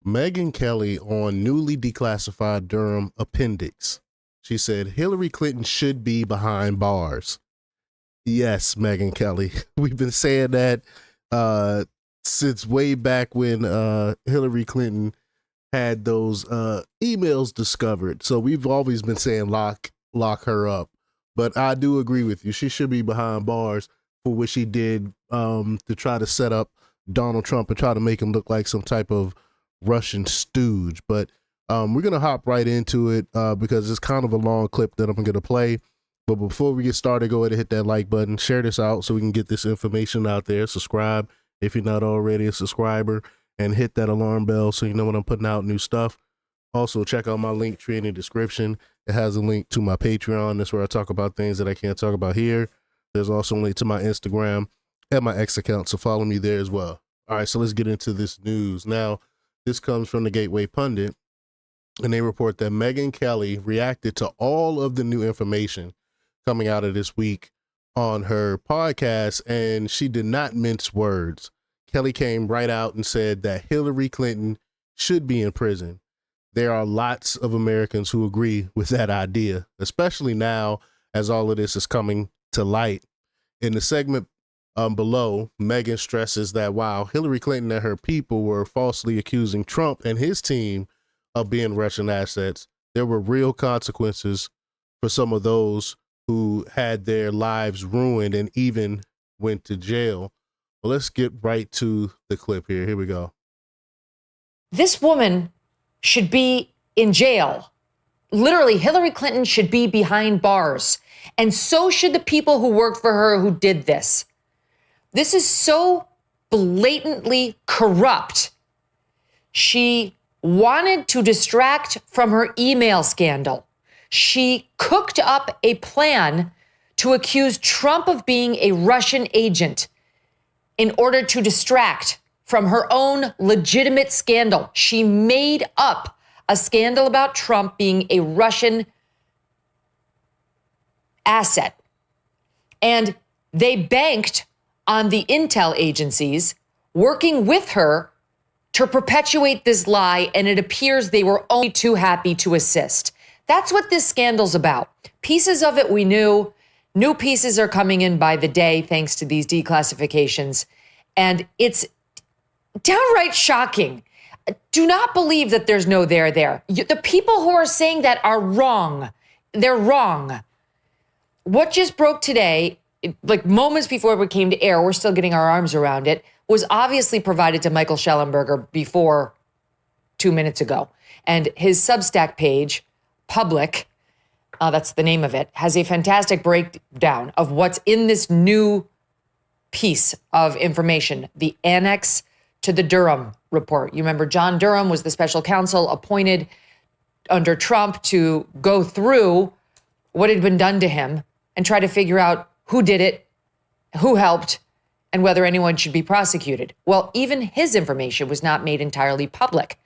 Megyn Kelly on newly declassified Durham Appendix. She said Hillary Clinton should be behind bars. Yes, Megyn Kelly. We've been saying that since way back when Hillary Clinton had those emails discovered. So we've always been saying lock her up. But I do agree with you. She should be behind bars for what she did to try to set up Donald Trump and try to make him look like some type of Russian stooge. But we're going to hop right into it because it's kind of a long clip that I'm going to play. But before we get started, go ahead and hit that like button, share this out so we can get this information out there. Subscribe if you're not already a subscriber, and hit that alarm bell so you know when I'm putting out new stuff. Also, check out my link tree in the description. It has a link to my Patreon. That's where I talk about things that I can't talk about here. There's also a link to my Instagram and my X account, so follow me there as well. All right, so let's get into this news. Now, this comes from the Gateway Pundit, and they report that Megyn Kelly reacted to all of the new information coming out of this week on her podcast, and she did not mince words. Kelly came right out and said that Hillary Clinton should be in prison. There are lots of Americans who agree with that idea, especially now as all of this is coming to light. In the segment below, Megyn stresses that while Hillary Clinton and her people were falsely accusing Trump and his team of being Russian assets, there were real consequences for some of those who had their lives ruined and even went to jail. Well, let's get right to the clip here. Here we go. This woman should be in jail. Literally, Hillary Clinton should be behind bars. And so should the people who worked for her who did this. This is so blatantly corrupt. She wanted to distract from her email scandal. She cooked up a plan to accuse Trump of being a Russian agent in order to distract from her own legitimate scandal. She made up a scandal about Trump being a Russian asset. And they banked on the intel agencies working with her to perpetuate this lie, and it appears they were only too happy to assist. That's what this scandal's about. Pieces of it we knew. New pieces are coming in by the day thanks to these declassifications. And it's downright shocking. Do not believe that there's no there there. The people who are saying that are wrong. They're wrong. What just broke today, like moments before we came to air, we're still getting our arms around it, was obviously provided to Michael Schellenberger before 2 minutes ago. And his Substack page, Public, that's the name of it, has a fantastic breakdown of what's in this new piece of information, the annex to the Durham report. You remember John Durham was the special counsel appointed under Trump to go through what had been done to him and try to figure out who did it, who helped, and whether anyone should be prosecuted. Well, even his information was not made entirely public.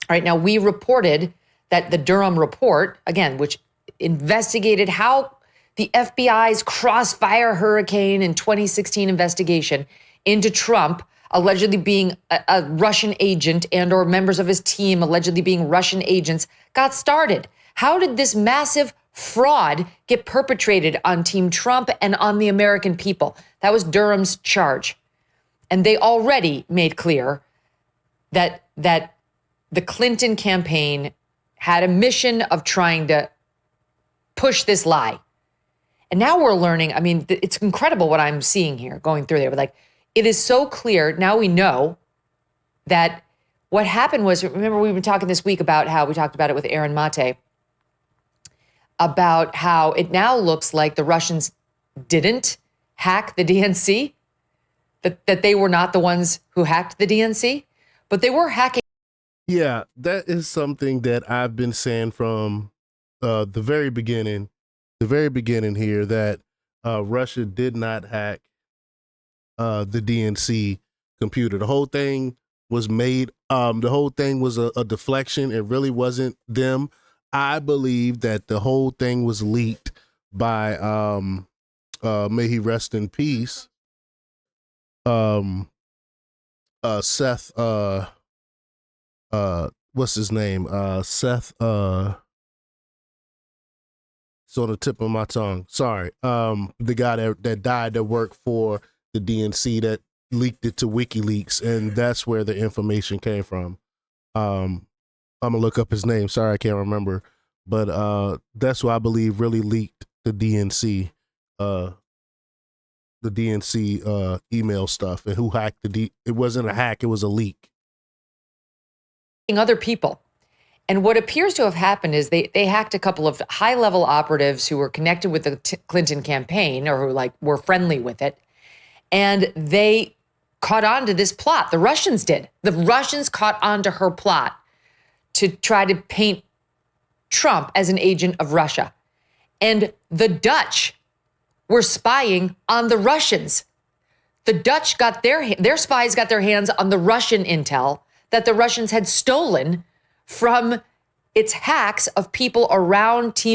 All right, now we reported that the Durham report, again, which investigated how the FBI's crossfire hurricane in 2016 investigation into Trump allegedly being a Russian agent and or members of his team allegedly being Russian agents got started. How did this massive fraud get perpetrated on Team Trump and on the American people? That was Durham's charge. And they already made clear that the Clinton campaign had a mission of trying to push this lie. And now we're learning, I mean, it's incredible what I'm seeing here going through there. Like, it is so clear. Now we know that what happened was, remember we've been talking this week about how we talked about it with Aaron Mate, about how it now looks like the Russians didn't hack the DNC, that they were not the ones who hacked the DNC, but they were hacking. Yeah, that is something that I've been saying from the very beginning here, that Russia did not hack the DNC computer. The whole thing was made, the whole thing was a deflection. It really wasn't them. I believe that the whole thing was leaked by, may he rest in peace, Seth what's his name? Seth. It's on the tip of my tongue. Sorry. The guy that died that worked for the DNC that leaked it to WikiLeaks, and that's where the information came from. I'm gonna look up his name. Sorry, I can't remember, but that's who I believe really leaked the DNC, email stuff, and who hacked it wasn't a hack, it was a leak. Other people. And what appears to have happened is they hacked a couple of high-level operatives who were connected with the Clinton campaign, or who were friendly with it, and they caught on to this plot. The Russians did. The Russians caught on to her plot to try to paint Trump as an agent of Russia. And the Dutch were spying on the Russians. The Dutch got their spies got their hands on the Russian intel that the Russians had stolen from its hacks of people around Team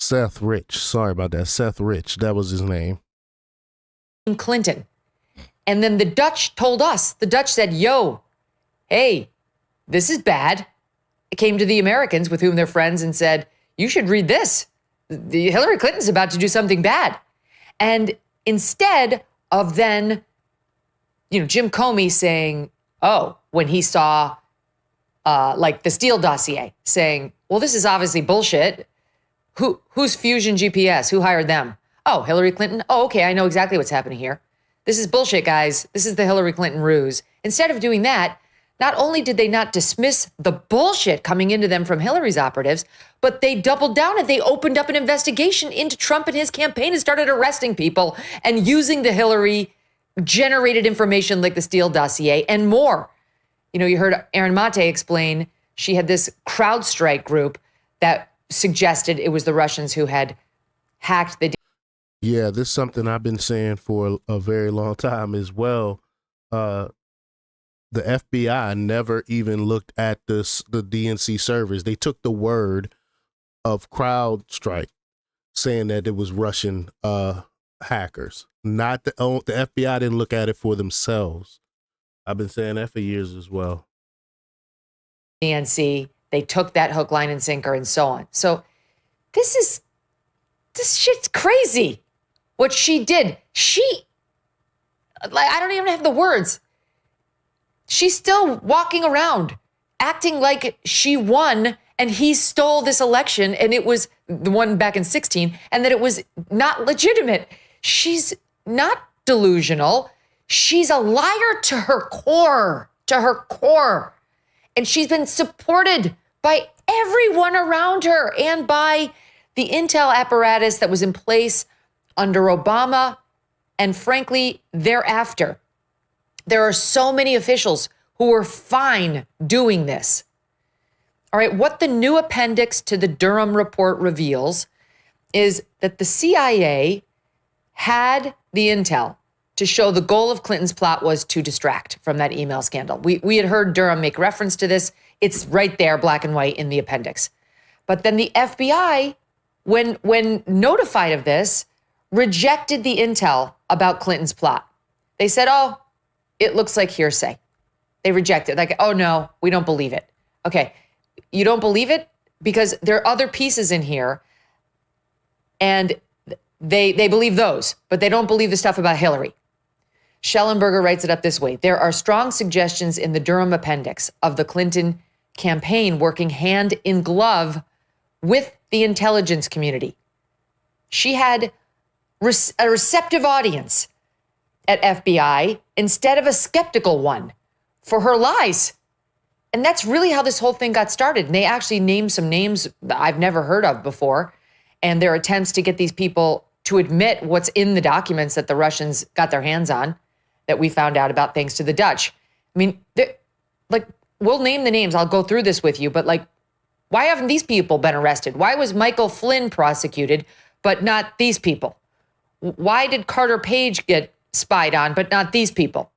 Seth Rich. Sorry about that. Seth Rich. That was his name. Clinton. And then the Dutch told us, the Dutch said, yo, hey, this is bad. It came to the Americans with whom they're friends and said, you should read this. The Hillary Clinton's about to do something bad. And instead of then, Jim Comey saying, oh, when he saw the Steele dossier, saying, well, this is obviously bullshit. Who's Fusion GPS? Who hired them? Oh, Hillary Clinton? Oh, okay, I know exactly what's happening here. This is bullshit, guys. This is the Hillary Clinton ruse. Instead of doing that, not only did they not dismiss the bullshit coming into them from Hillary's operatives, but they doubled down and they opened up an investigation into Trump and his campaign and started arresting people and using the Hillary generated information like the Steele dossier and more. You heard Erin Mate explain she had this CrowdStrike group that suggested it was the Russians who had hacked the. Yeah, this is something I've been saying for a very long time as well. The FBI never even looked at the DNC servers. They took the word of CrowdStrike, saying that it was Russian hackers. Not the FBI didn't look at it for themselves. I've been saying that for years as well. DNC, they took that hook, line, and sinker, and so on. So this shit's crazy. What she did, I don't even have the words. She's still walking around, acting like she won and he stole this election and it was the one back in 2016 and that it was not legitimate. She's not delusional. She's a liar to her core, And she's been supported by everyone around her and by the intel apparatus that was in place under Obama and, frankly, thereafter. There are so many officials who were fine doing this. All right, what the new appendix to the Durham report reveals is that the CIA had the intel to show the goal of Clinton's plot was to distract from that email scandal. We had heard Durham make reference to this. It's right there, black and white, in the appendix. But then the FBI, when notified of this, rejected the intel about Clinton's plot. They said, oh, it looks like hearsay. They rejected it. Oh, no, we don't believe it. Okay, you don't believe it? Because there are other pieces in here, and they believe those, but they don't believe the stuff about Hillary. Schellenberger writes it up this way. There are strong suggestions in the Durham appendix of the Clinton campaign working hand in glove with the intelligence community. She had a receptive audience at FBI instead of a skeptical one for her lies. And that's really how this whole thing got started. And they actually named some names that I've never heard of before. And their attempts to get these people to admit what's in the documents that the Russians got their hands on that we found out about thanks to the Dutch. I mean, we'll name the names. I'll go through this with you. But why haven't these people been arrested? Why was Michael Flynn prosecuted, but not these people? Why did Carter Page get spied on, but not these people?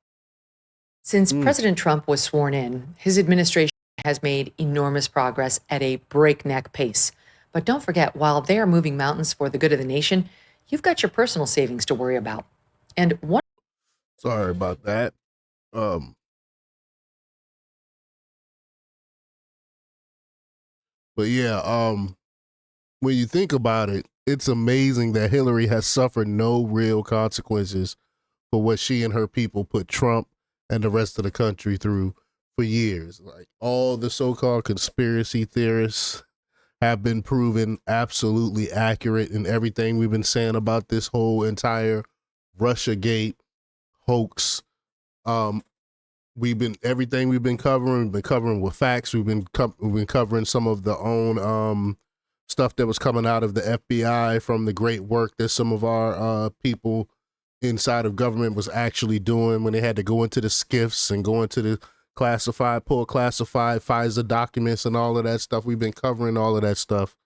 Since President Trump was sworn in, his administration has made enormous progress at a breakneck pace. But don't forget, while they are moving mountains for the good of the nation, you've got your personal savings to worry about. And one. Sorry about that. But yeah, when you think about it, it's amazing that Hillary has suffered no real consequences for what she and her people put Trump and the rest of the country through for years. Like all the so-called conspiracy theorists have been proven absolutely accurate in everything we've been saying about this whole entire Russiagate hoax. Everything we've been covering with facts. We've been covering some of the own stuff that was coming out of the FBI from the great work that some of our people inside of government was actually doing when they had to go into the skiffs and go into the pull classified FISA documents and all of that stuff. We've been covering all of that stuff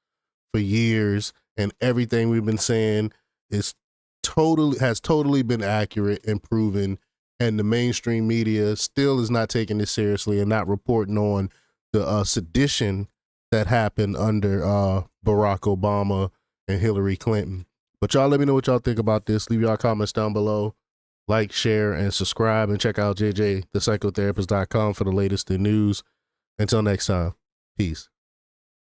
for years, and everything we've been saying has totally been accurate and proven. And the mainstream media still is not taking this seriously and not reporting on the sedition that happened under Barack Obama and Hillary Clinton. But y'all let me know what y'all think about this. Leave y'all comments down below. Like, share, and subscribe, and check out jjthepsychotherapist.com for the latest in news. Until next time, peace.